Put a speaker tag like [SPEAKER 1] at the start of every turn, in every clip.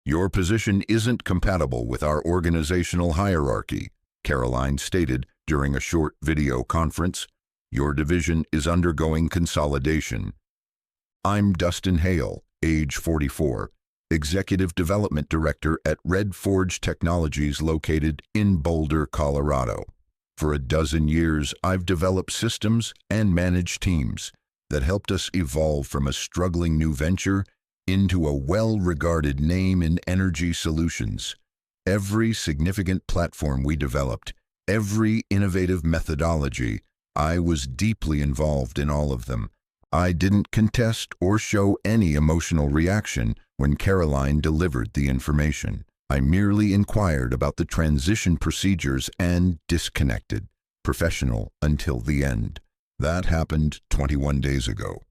[SPEAKER 1] Your position isn't compatible with our organizational hierarchy, Caroline stated during a short video conference. Your division is undergoing consolidation. I'm Dustin Hale, age 44, Executive Development Director at Red Forge Technologies located in Boulder, Colorado. For a dozen years, I've developed systems and managed teams that helped us evolve from a struggling new venture into a well-regarded name in energy solutions. Every significant platform we developed, every innovative methodology, I was deeply involved in all of them. I didn't contest or show any emotional reaction when Caroline delivered the information. I merely inquired about the transition procedures and disconnected, professional until the end. That happened 21 days ago.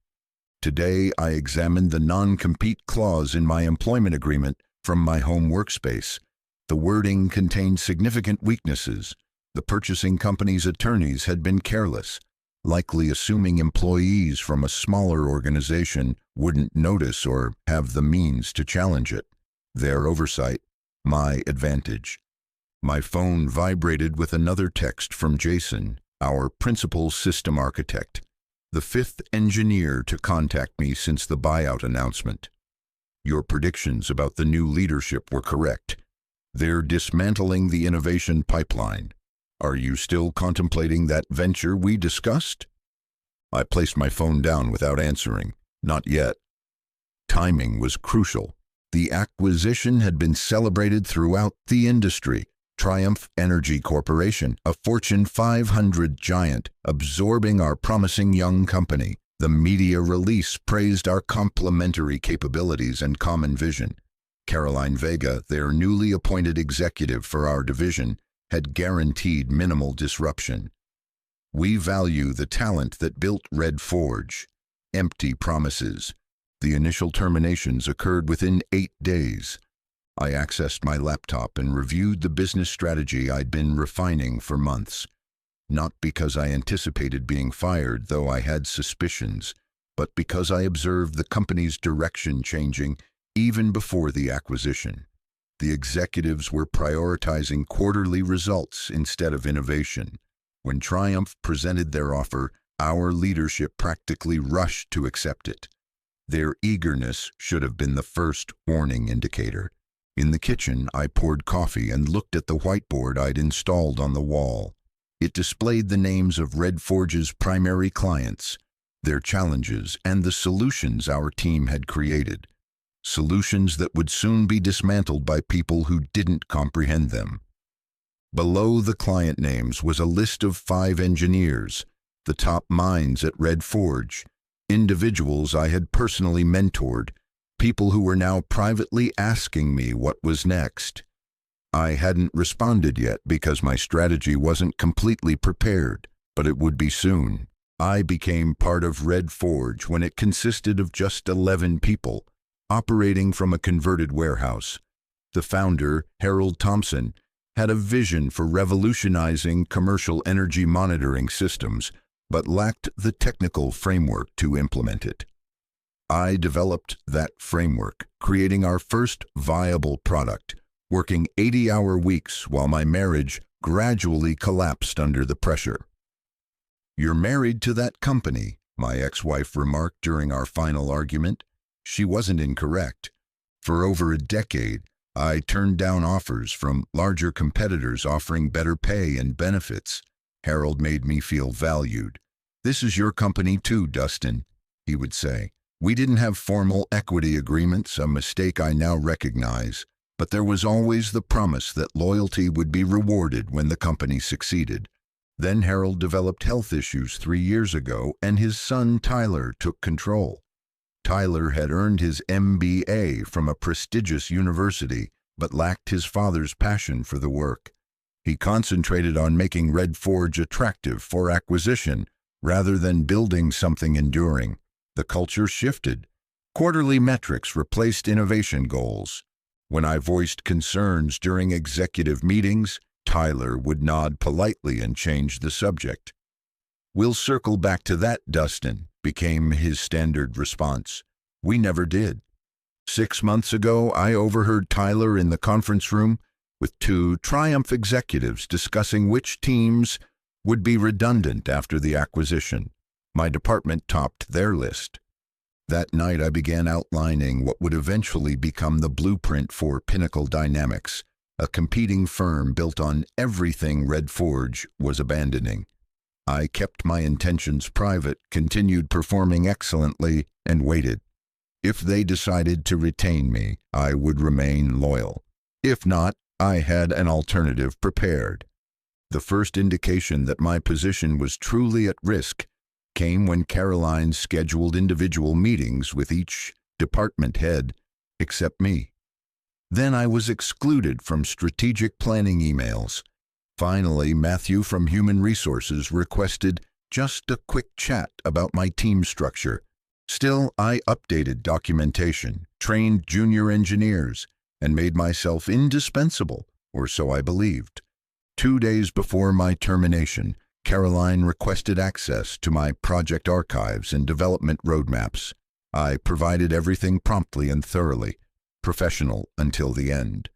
[SPEAKER 1] Today, I examined the non-compete clause in my employment agreement from my home workspace. The wording contained significant weaknesses. The purchasing company's attorneys had been careless, likely assuming employees from a smaller organization wouldn't notice or have the means to challenge it. Their oversight, my advantage. My phone vibrated with another text from Jason, our principal system architect, the fifth engineer to contact me since the buyout announcement. Your predictions about the new leadership were correct. They're dismantling the innovation pipeline. Are you still contemplating that venture we discussed? I placed my phone down without answering. Not yet. Timing was crucial. The acquisition had been celebrated throughout the industry. Triumph Energy Corporation, a Fortune 500 giant, absorbing our promising young company. The media release praised our complementary capabilities and common vision. Caroline Vega, their newly appointed executive for our division, had guaranteed minimal disruption. We value the talent that built Red Forge. Empty promises. The initial terminations occurred within 8 days. I accessed my laptop and reviewed the business strategy I'd been refining for months. Not because I anticipated being fired, though I had suspicions, but because I observed the company's direction changing even before the acquisition. The executives were prioritizing quarterly results instead of innovation. When Triumph presented their offer, our leadership practically rushed to accept it. Their eagerness should have been the first warning indicator. In the kitchen, I poured coffee and looked at the whiteboard I'd installed on the wall. It displayed the names of Red Forge's primary clients, their challenges, and the solutions our team had created. Solutions that would soon be dismantled by people who didn't comprehend them. Below the client names was a list of 5 engineers, the top minds at Red Forge, individuals I had personally mentored, people who were now privately asking me what was next. I hadn't responded yet because my strategy wasn't completely prepared, but it would be soon. I became part of Red Forge when it consisted of just 11 people, operating from a converted warehouse. The founder, Harold Thompson, had a vision for revolutionizing commercial energy monitoring systems, but lacked the technical framework to implement it. I developed that framework, creating our first viable product, working 80-hour weeks while my marriage gradually collapsed under the pressure. "You're married to that company," my ex-wife remarked during our final argument. She wasn't incorrect. For over a decade, I turned down offers from larger competitors offering better pay and benefits. Harold made me feel valued. "This is your company too, Dustin," he would say. We didn't have formal equity agreements, a mistake I now recognize, but there was always the promise that loyalty would be rewarded when the company succeeded. Then Harold developed health issues 3 years ago, and his son Tyler took control. Tyler had earned his MBA from a prestigious university, but lacked his father's passion for the work. He concentrated on making Red Forge attractive for acquisition rather than building something enduring. The culture shifted. Quarterly metrics replaced innovation goals. When I voiced concerns during executive meetings, Tyler would nod politely and change the subject. "We'll circle back to that, Dustin," became his standard response. We never did. 6 months ago, I overheard Tyler in the conference room with two Triumph executives discussing which teams would be redundant after the acquisition. My department topped their list. That night, I began outlining what would eventually become the blueprint for Pinnacle Dynamics, a competing firm built on everything Red Forge was abandoning. I kept my intentions private, continued performing excellently, and waited. If they decided to retain me, I would remain loyal. If not, I had an alternative prepared. The first indication that my position was truly at risk came when Caroline scheduled individual meetings with each department head except me. Then I was excluded from strategic planning emails. Finally, Matthew from Human Resources requested just a quick chat about my team structure. Still, I updated documentation, trained junior engineers, and made myself indispensable, or so I believed. 2 days before my termination, Caroline requested access to my project archives and development roadmaps. I provided everything promptly and thoroughly, professional until the end.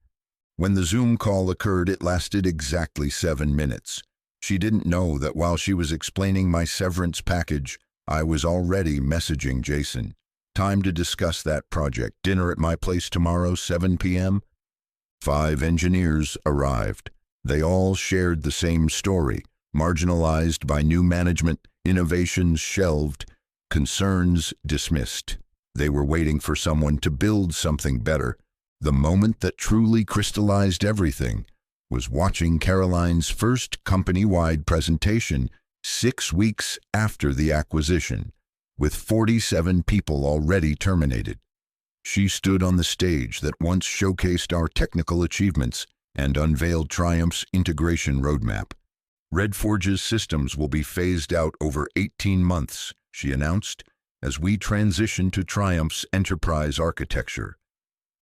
[SPEAKER 1] When the Zoom call occurred, it lasted exactly 7 minutes. She didn't know that while she was explaining my severance package, I was already messaging Jason. Time to discuss that project. Dinner at my place tomorrow, 7 p.m. 5 engineers arrived. They all shared the same story. Marginalized by new management, innovations shelved, concerns dismissed. They were waiting for someone to build something better. The moment that truly crystallized everything was watching Caroline's first company-wide presentation 6 weeks after the acquisition, with 47 people already terminated. She stood on the stage that once showcased our technical achievements and unveiled Triumph's integration roadmap. Red Forge's systems will be phased out over 18 months, she announced, as we transition to Triumph's enterprise architecture.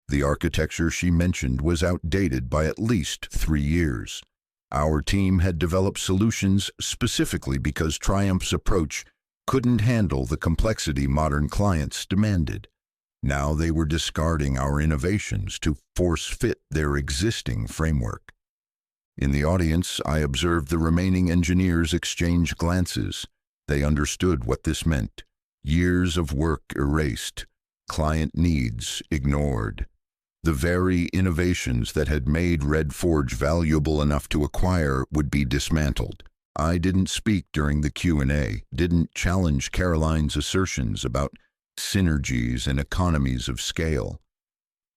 [SPEAKER 1] The architecture she mentioned was outdated by at least 3 years. Our team had developed solutions specifically because Triumph's approach couldn't handle the complexity modern clients demanded. Now they were discarding our innovations to force-fit their existing framework. In the audience, I observed the remaining engineers exchange glances. They understood what this meant. Years of work erased, client needs ignored. The very innovations that had made Red Forge valuable enough to acquire would be dismantled. I didn't speak during the Q&A, didn't challenge Caroline's assertions about synergies and economies of scale.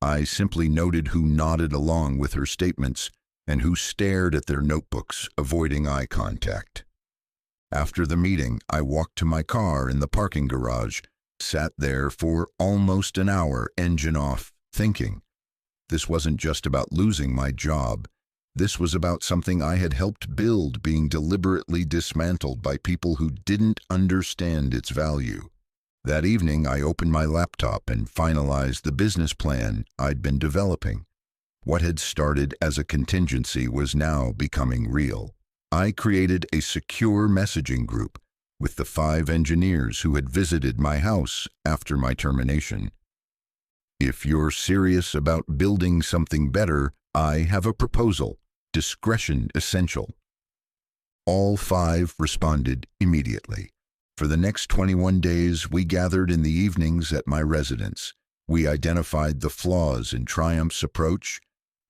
[SPEAKER 1] I simply noted who nodded along with her statements and who stared at their notebooks, avoiding eye contact. After the meeting, I walked to my car in the parking garage, sat there for almost an hour, engine off, thinking. This wasn't just about losing my job. This was about something I had helped build being deliberately dismantled by people who didn't understand its value. That evening, I opened my laptop and finalized the business plan I'd been developing. What had started as a contingency was now becoming real. I created a secure messaging group with the 5 engineers who had visited my house after my termination. If you're serious about building something better, I have a proposal. Discretion essential. All 5 responded immediately. For the next 21 days, we gathered in the evenings at my residence. We identified the flaws in Triumph's approach,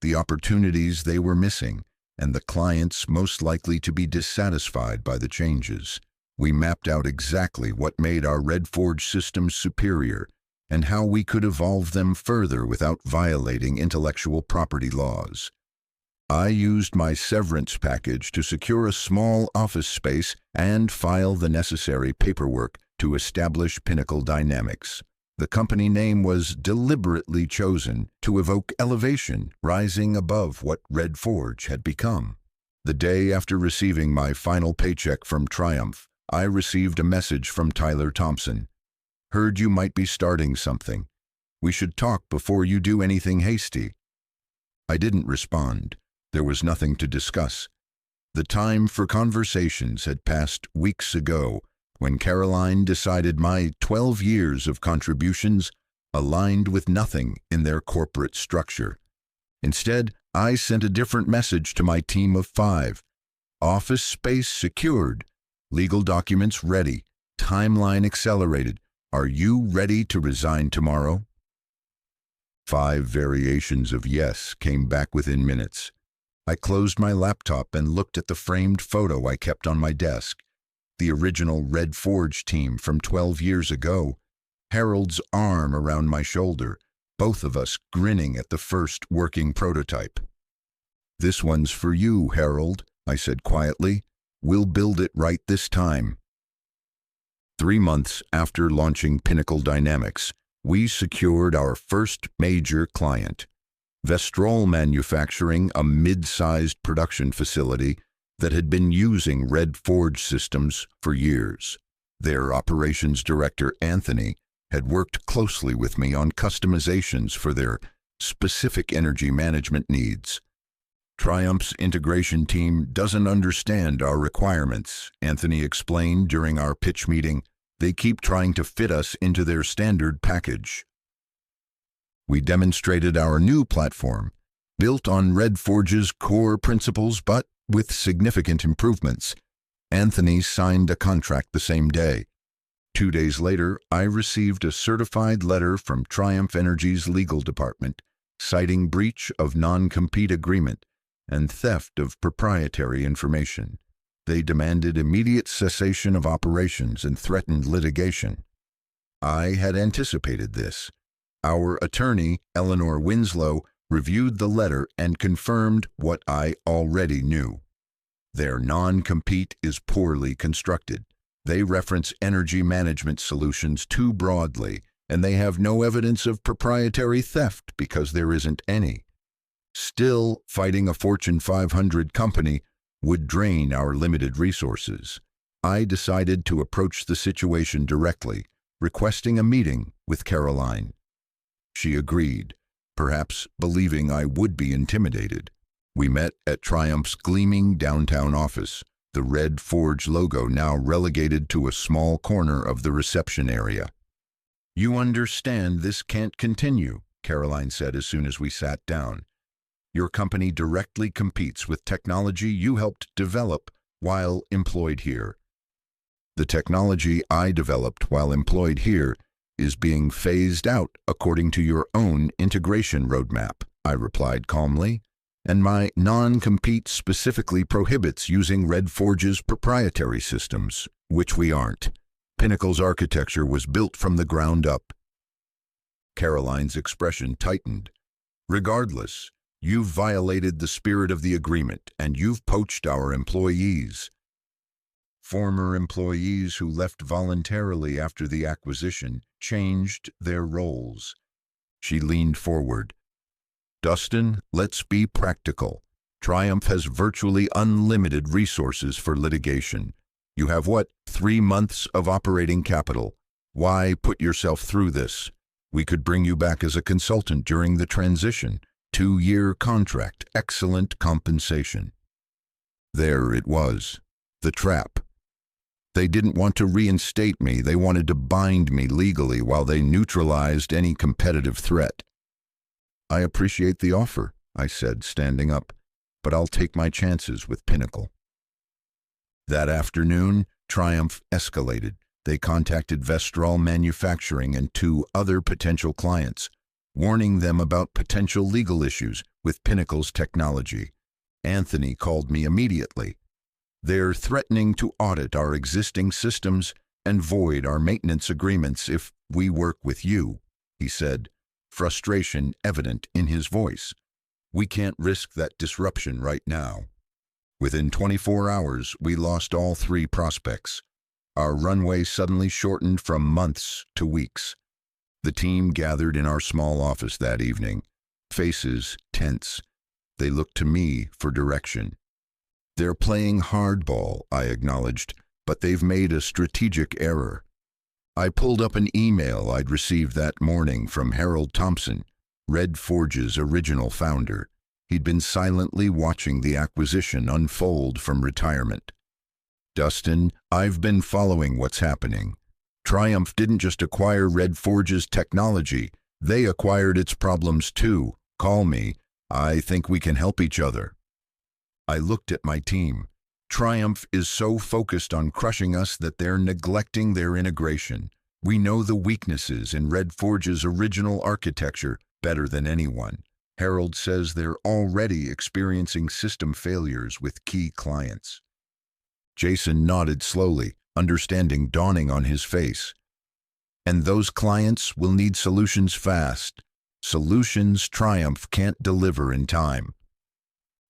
[SPEAKER 1] the opportunities they were missing, and the clients most likely to be dissatisfied by the changes. We mapped out exactly what made our Red Forge systems superior and how we could evolve them further without violating intellectual property laws. I used my severance package to secure a small office space and file the necessary paperwork to establish Pinnacle Dynamics. The company name was deliberately chosen to evoke elevation, rising above what Red Forge had become. The day after receiving my final paycheck from Triumph, I received a message from Tyler Thompson. Heard you might be starting something. We should talk before you do anything hasty. I didn't respond. There was nothing to discuss. The time for conversations had passed weeks ago when Caroline decided my 12 years of contributions aligned with nothing in their corporate structure. Instead, I sent a different message to my team of 5. Office space secured, legal documents ready, timeline accelerated. Are you ready to resign tomorrow? 5 variations of yes came back within minutes. I closed my laptop and looked at the framed photo I kept on my desk. The original Red Forge team from 12 years ago. Harold's arm around my shoulder, both of us grinning at the first working prototype. "This one's for you, Harold," I said quietly. "We'll build it right this time." 3 months after launching Pinnacle Dynamics, we secured our first major client, Vestrol Manufacturing, a mid-sized production facility that had been using Red Forge systems for years. Their operations director, Anthony, had worked closely with me on customizations for their specific energy management needs. "Triumph's integration team doesn't understand our requirements," Anthony explained during our pitch meeting. "They keep trying to fit us into their standard package." We demonstrated our new platform, built on Red Forge's core principles but with significant improvements. Anthony signed a contract the same day. 2 days later, I received a certified letter from Triumph Energy's legal department, citing breach of non-compete agreement and theft of proprietary information. They demanded immediate cessation of operations and threatened litigation. I had anticipated this. Our attorney, Eleanor Winslow, reviewed the letter and confirmed what I already knew. Their non-compete is poorly constructed. They reference energy management solutions too broadly, and they have no evidence of proprietary theft because there isn't any. Still, fighting a Fortune 500 company would drain our limited resources. I decided to approach the situation directly, requesting a meeting with Caroline. She agreed, perhaps believing I would be intimidated. We met at Triumph's gleaming downtown office, the Red Forge logo now relegated to a small corner of the reception area. "You understand this can't continue," Caroline said as soon as we sat down. "Your company directly competes with technology you helped develop while employed here." "The technology I developed while employed here is being phased out according to your own integration roadmap," I replied calmly. "And my non-compete specifically prohibits using Red Forge's proprietary systems, which we aren't. Pinnacle's architecture was built from the ground up." Caroline's expression tightened. "Regardless, you've violated the spirit of the agreement, and you've poached our employees." Former employees who left voluntarily after the acquisition changed their roles. She leaned forward. "Dustin, let's be practical. Triumph has virtually unlimited resources for litigation. You have 3 months of operating capital. Why put yourself through this? We could bring you back as a consultant during the transition. 2-year contract, excellent compensation." There it was, the trap. They didn't want to reinstate me, they wanted to bind me legally while they neutralized any competitive threat. "I appreciate the offer," I said, standing up, "but I'll take my chances with Pinnacle." That afternoon, Triumph escalated. They contacted Vestrol Manufacturing and 2 other potential clients, warning them about potential legal issues with Pinnacle's technology. Anthony called me immediately. "They're threatening to audit our existing systems and void our maintenance agreements if we work with you," he said, frustration evident in his voice. "We can't risk that disruption right now." Within 24 hours, we lost all 3 prospects. Our runway suddenly shortened from months to weeks. The team gathered in our small office that evening, faces tense. They looked to me for direction. "They're playing hardball," I acknowledged, "but they've made a strategic error." I pulled up an email I'd received that morning from Harold Thompson, Red Forge's original founder. He'd been silently watching the acquisition unfold from retirement. "Dustin, I've been following what's happening. Triumph didn't just acquire Red Forge's technology, They acquired its problems too. Call me. I think we can help each other. I looked at my team. Triumph is so focused on crushing us that they're neglecting their integration. We know the weaknesses in Red Forge's original architecture better than anyone. Harold says they're already experiencing system failures with key clients. Jason nodded slowly, understanding dawning on his face. And those clients will need solutions fast. Solutions Triumph can't deliver in time.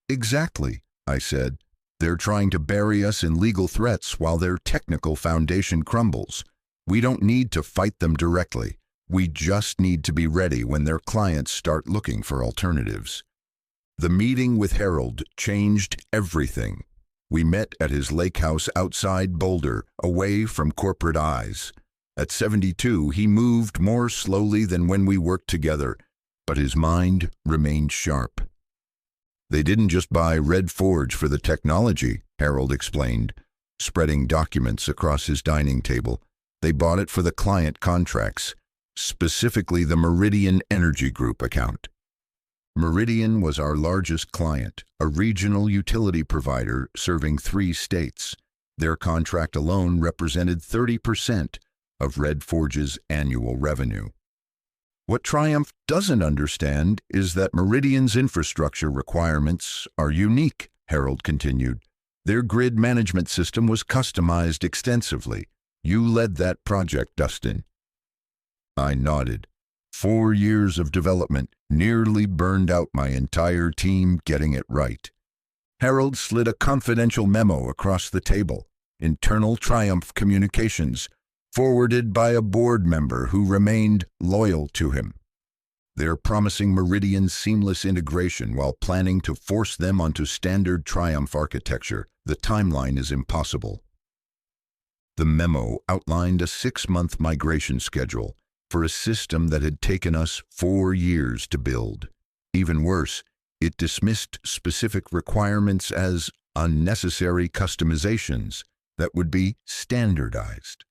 [SPEAKER 1] Exactly, I said. They're trying to bury us in legal threats while their technical foundation crumbles. We don't need to fight them directly. We just need to be ready when their clients start looking for alternatives. The meeting with Harold changed everything. We met at his lake house outside Boulder, away from corporate eyes. At 72, he moved more slowly than when we worked together, but his mind remained sharp. They didn't just buy Red Forge for the technology, Harold explained, spreading documents across his dining table. They bought it for the client contracts, specifically the Meridian Energy Group account. Meridian was our largest client, a regional utility provider serving 3 states. Their contract alone represented 30% of Red Forge's annual revenue. What Triumph doesn't understand is that Meridian's infrastructure requirements are unique, Harold continued. Their grid management system was customized extensively. You led that project, Dustin. I nodded. 4 years of development nearly burned out my entire team getting it right. Harold slid a confidential memo across the table. Internal Triumph communications, forwarded by a board member who remained loyal to him. They're promising Meridian's seamless integration while planning to force them onto standard Triumph architecture. The timeline is impossible. The memo outlined a 6-month migration schedule for a system that had taken us 4 years to build. Even worse, it dismissed specific requirements as unnecessary customizations that would be standardized.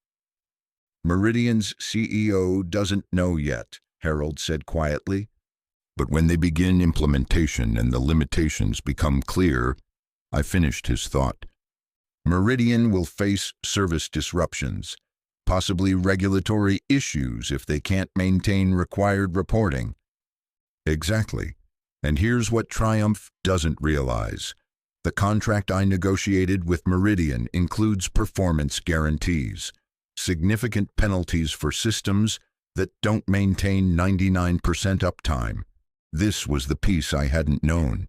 [SPEAKER 1] Meridian's CEO doesn't know yet, Harold said quietly. But when they begin implementation and the limitations become clear, I finished his thought. Meridian will face service disruptions, possibly regulatory issues if they can't maintain required reporting. Exactly. And here's what Triumph doesn't realize. The contract I negotiated with Meridian includes performance guarantees, significant penalties for systems that don't maintain 99% uptime. This was the piece I hadn't known.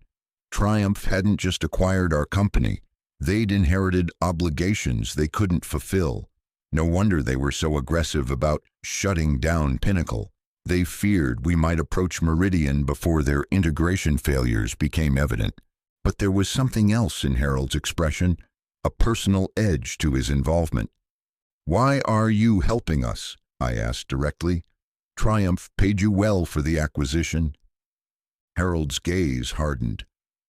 [SPEAKER 1] Triumph hadn't just acquired our company. They'd inherited obligations they couldn't fulfill. No wonder they were so aggressive about shutting down Pinnacle. They feared we might approach Meridian before their integration failures became evident. But there was something else in Harold's expression, a personal edge to his involvement. Why are you helping us? I asked directly. Triumph paid you well for the acquisition. Harold's gaze hardened.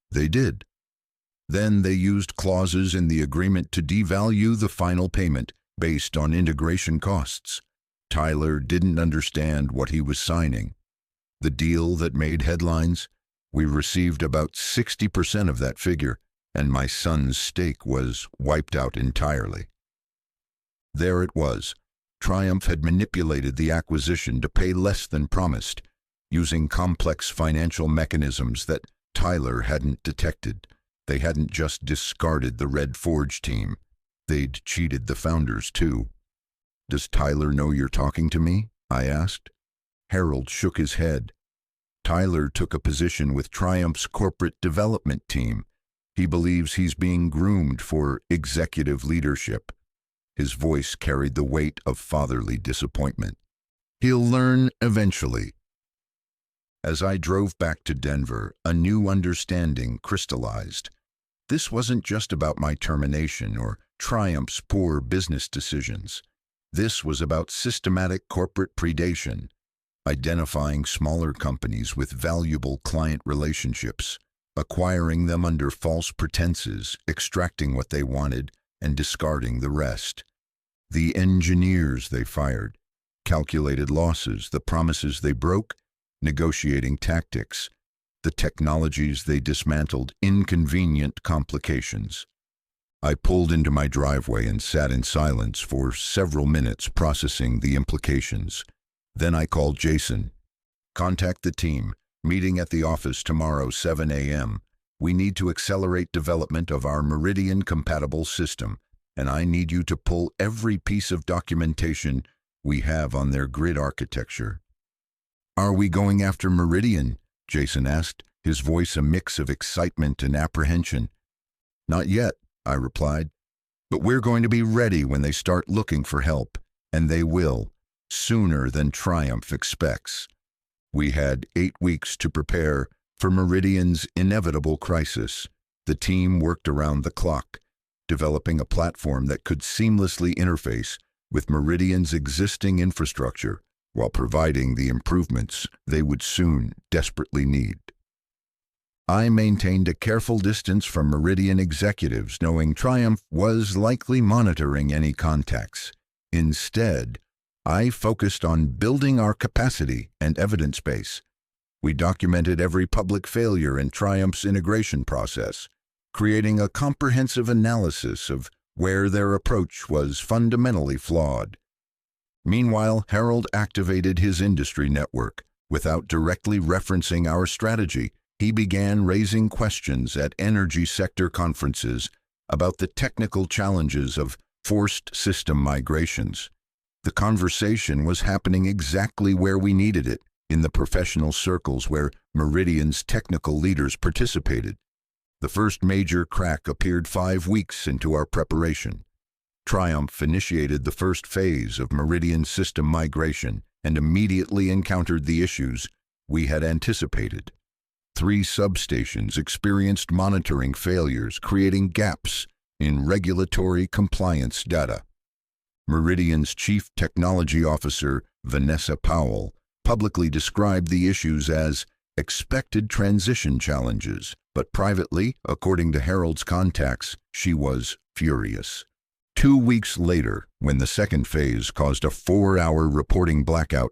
[SPEAKER 1] They did. Then they used clauses in the agreement to devalue the final payment based on integration costs. Tyler didn't understand what he was signing. The deal that made headlines? We received about 60% of that figure, and my son's stake was wiped out entirely. There it was. Triumph had manipulated the acquisition to pay less than promised, using complex financial mechanisms that Tyler hadn't detected. They hadn't just discarded the Red Forge team. They'd cheated the founders, too. Does Tyler know you're talking to me? I asked. Harold shook his head. Tyler took a position with Triumph's corporate development team. He believes he's being groomed for executive leadership. His voice carried the weight of fatherly disappointment. He'll learn eventually. As I drove back to Denver, a new understanding crystallized. This wasn't just about my termination or Triumph's poor business decisions. This was about systematic corporate predation, identifying smaller companies with valuable client relationships, acquiring them under false pretenses, extracting what they wanted, and discarding the rest. The engineers they fired, calculated losses, the promises they broke, negotiating tactics, the technologies they dismantled, inconvenient complications. I pulled into my driveway and sat in silence for several minutes processing the implications. Then I called Jason. "Contact the team. Meeting at the office tomorrow, 7 a.m. We need to accelerate development of our Meridian-compatible system, and I need you to pull every piece of documentation we have on their grid architecture." "Are we going after Meridian?" Jason asked, his voice a mix of excitement and apprehension. "Not yet," I replied, "but we're going to be ready when they start looking for help, and they will, sooner than Triumph expects." We had 8 weeks to prepare for Meridian's inevitable crisis. The team worked around the clock, developing a platform that could seamlessly interface with Meridian's existing infrastructure while providing the improvements they would soon desperately need. I maintained a careful distance from Meridian executives, knowing Triumph was likely monitoring any contacts. Instead, I focused on building our capacity and evidence base. We documented every public failure in Triumph's integration process, creating a comprehensive analysis of where their approach was fundamentally flawed. Meanwhile, Harold activated his industry network. Without directly referencing our strategy, he began raising questions at energy sector conferences about the technical challenges of forced system migrations. The conversation was happening exactly where we needed it, in the professional circles where Meridian's technical leaders participated. The first major crack appeared 5 weeks into our preparation. Triumph initiated the first phase of Meridian system migration and immediately encountered the issues we had anticipated. 3 substations experienced monitoring failures, creating gaps in regulatory compliance data. Meridian's Chief Technology Officer, Vanessa Powell, publicly described the issues as expected transition challenges, but privately, according to Harold's contacts, she was furious. 2 weeks later, when the second phase caused a 4-hour reporting blackout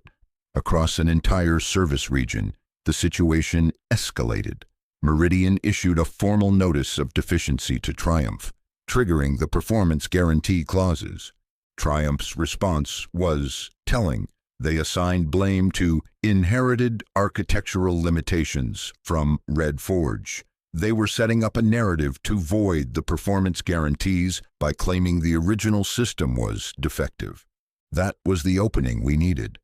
[SPEAKER 1] across an entire service region, the situation escalated. Meridian issued a formal notice of deficiency to Triumph, triggering the performance guarantee clauses. Triumph's response was telling. They assigned blame to inherited architectural limitations from Red Forge. They were setting up a narrative to void the performance guarantees by claiming the original system was defective. That was the opening we needed.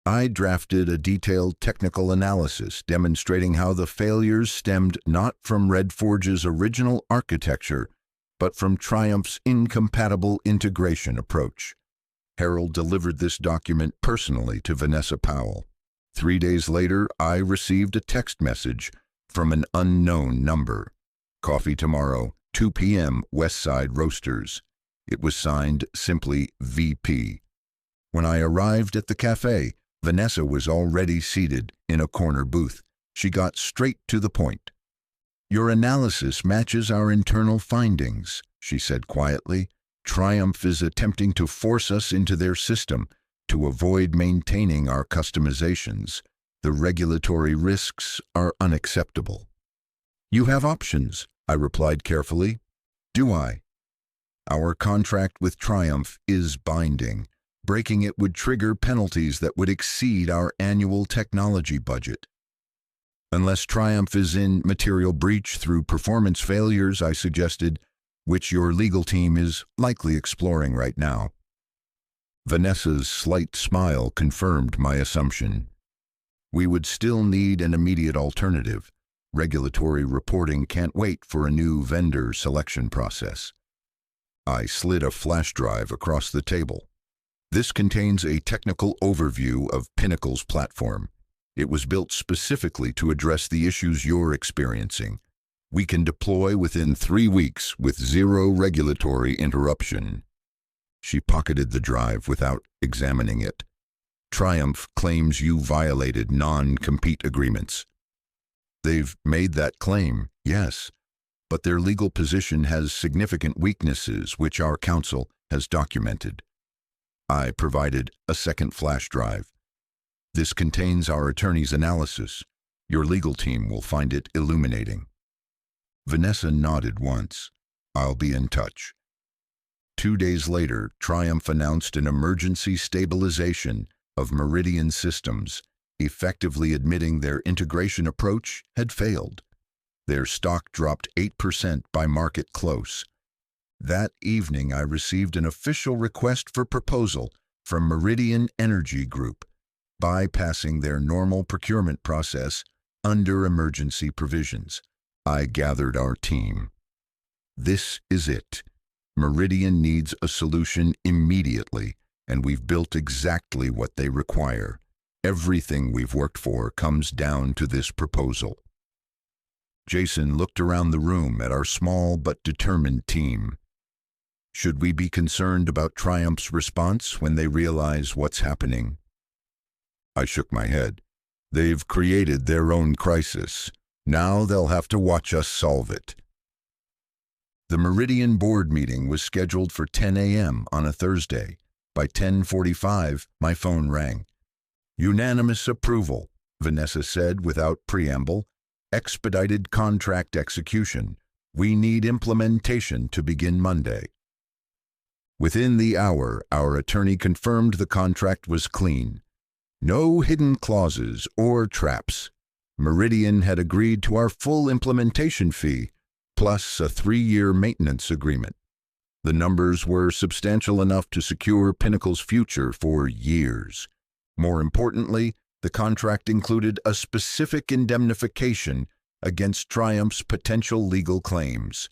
[SPEAKER 1] I drafted a detailed technical analysis demonstrating how the failures stemmed not from Red Forge's original architecture, but from Triumph's incompatible integration approach. Harold delivered this document personally to Vanessa Powell. 3 days later, I received a text message from an unknown number. "Coffee tomorrow, 2 p.m., Westside Roasters." It was signed simply VP. When I arrived at the cafe, Vanessa was already seated in a corner booth. She got straight to the point. "Your analysis matches our internal findings," she said quietly. "Triumph is attempting to force us into their system to avoid maintaining our customizations. The regulatory risks are unacceptable." "You have options," I replied carefully. "Do I?" "Our contract with Triumph is binding. Breaking it would trigger penalties that would exceed our annual technology budget." "Unless Triumph is in material breach through performance failures," I suggested, "which your legal team is likely exploring right now." Vanessa's slight smile confirmed my assumption. "We would still need an immediate alternative. Regulatory reporting can't wait for a new vendor selection process." I slid a flash drive across the table. "This contains a technical overview of Pinnacle's platform. It was built specifically to address the issues you're experiencing. We can deploy within 3 weeks with 0 regulatory interruption." She pocketed the drive without examining it. "Triumph claims you violated non-compete agreements." "They've made that claim, yes, but their legal position has significant weaknesses which our counsel has documented." I provided a second flash drive. This contains our attorney's analysis. Your legal team will find it illuminating. Vanessa nodded once. I'll be in touch. 2 days later, Triumph announced an emergency stabilization of Meridian Systems, effectively admitting their integration approach had failed. Their stock dropped 8% by market close. That evening, I received an official request for proposal from Meridian Energy Group, bypassing their normal procurement process under emergency provisions. I gathered our team. This is it. Meridian needs a solution immediately, and we've built exactly what they require. Everything we've worked for comes down to this proposal. Jason looked around the room at our small but determined team. Should we be concerned about Triumph's response when they realize what's happening? I shook my head. They've created their own crisis. Now they'll have to watch us solve it. The Meridian board meeting was scheduled for 10 a.m. on a Thursday. By 10:45, my phone rang. Unanimous approval, Vanessa said without preamble. Expedited contract execution. We need implementation to begin Monday. Within the hour, our attorney confirmed the contract was clean. No hidden clauses or traps. Meridian had agreed to our full implementation fee, plus a 3-year maintenance agreement. The numbers were substantial enough to secure Pinnacle's future for years. More importantly, the contract included a specific indemnification against Triumph's potential legal claims.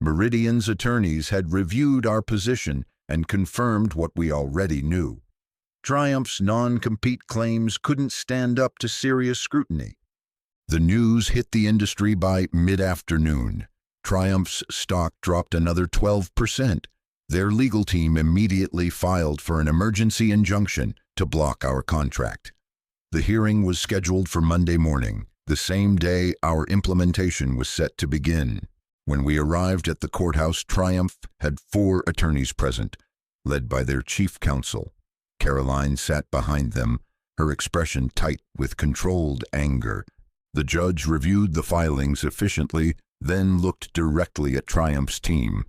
[SPEAKER 1] Meridian's attorneys had reviewed our position and confirmed what we already knew. Triumph's non-compete claims couldn't stand up to serious scrutiny. The news hit the industry by mid-afternoon. Triumph's stock dropped another 12%. Their legal team immediately filed for an emergency injunction to block our contract. The hearing was scheduled for Monday morning, the same day our implementation was set to begin. When we arrived at the courthouse, Triumph had 4 attorneys present, led by their chief counsel. Caroline sat behind them, her expression tight with controlled anger. The judge reviewed the filings efficiently, then looked directly at Triumph's team.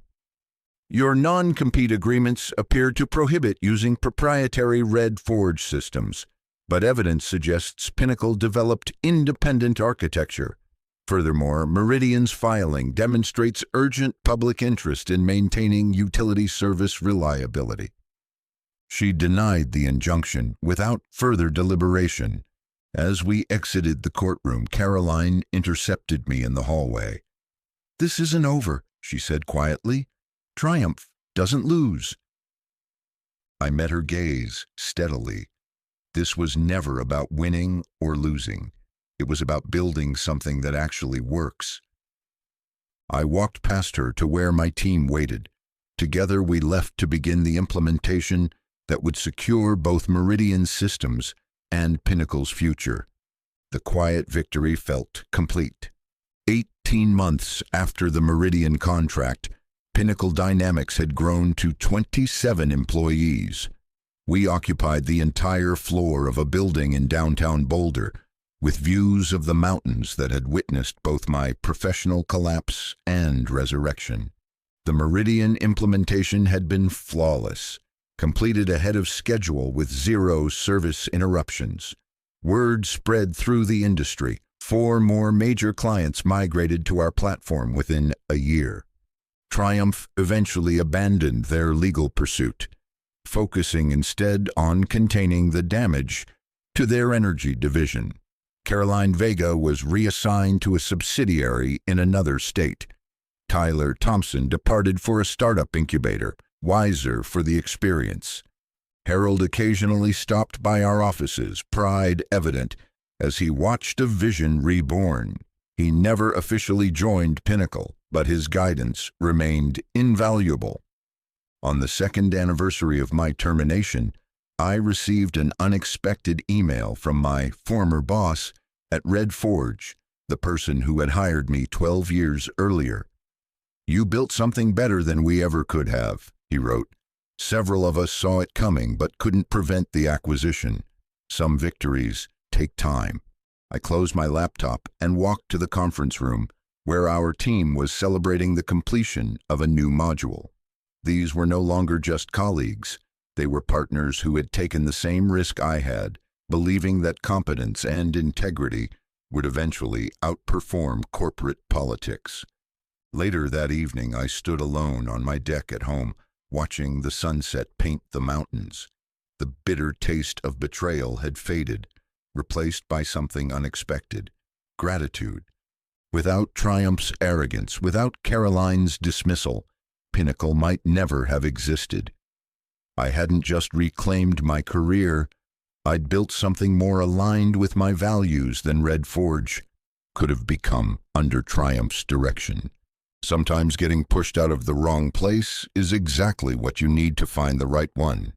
[SPEAKER 1] Your non-compete agreements appear to prohibit using proprietary Red Forge systems, but evidence suggests Pinnacle developed independent architecture. Furthermore, Meridian's filing demonstrates urgent public interest in maintaining utility service reliability. She denied the injunction without further deliberation. As we exited the courtroom, Caroline intercepted me in the hallway. This isn't over, she said quietly. Triumph doesn't lose. I met her gaze steadily. This was never about winning or losing. It was about building something that actually works. I walked past her to where my team waited. Together we left to begin the implementation that would secure both Meridian Systems and Pinnacle's future. The quiet victory felt complete. 18 months after the Meridian contract, Pinnacle Dynamics had grown to 27 employees. We occupied the entire floor of a building in downtown Boulder, with views of the mountains that had witnessed both my professional collapse and resurrection. The Meridian implementation had been flawless, completed ahead of schedule with 0 service interruptions. Word spread through the industry. 4 more major clients migrated to our platform within a year. Triumph eventually abandoned their legal pursuit, focusing instead on containing the damage to their energy division. Caroline Vega was reassigned to a subsidiary in another state. Tyler Thompson departed for a startup incubator, wiser for the experience. Harold occasionally stopped by our offices, pride evident, as he watched a vision reborn. He never officially joined Pinnacle, but his guidance remained invaluable. On the 2nd anniversary of my termination, I received an unexpected email from my former boss at Red Forge, the person who had hired me 12 years earlier. You built something better than we ever could have, he wrote. Several of us saw it coming but couldn't prevent the acquisition. Some victories take time. I closed my laptop and walked to the conference room, where our team was celebrating the completion of a new module. These were no longer just colleagues. They were partners who had taken the same risk I had, believing that competence and integrity would eventually outperform corporate politics. Later that evening, I stood alone on my deck at home, watching the sunset paint the mountains. The bitter taste of betrayal had faded, replaced by something unexpected: gratitude. Without Triumph's arrogance, without Caroline's dismissal, Pinnacle might never have existed. I hadn't just reclaimed my career, I'd built something more aligned with my values than Red Forge could have become under Triumph's direction. Sometimes getting pushed out of the wrong place is exactly what you need to find the right one.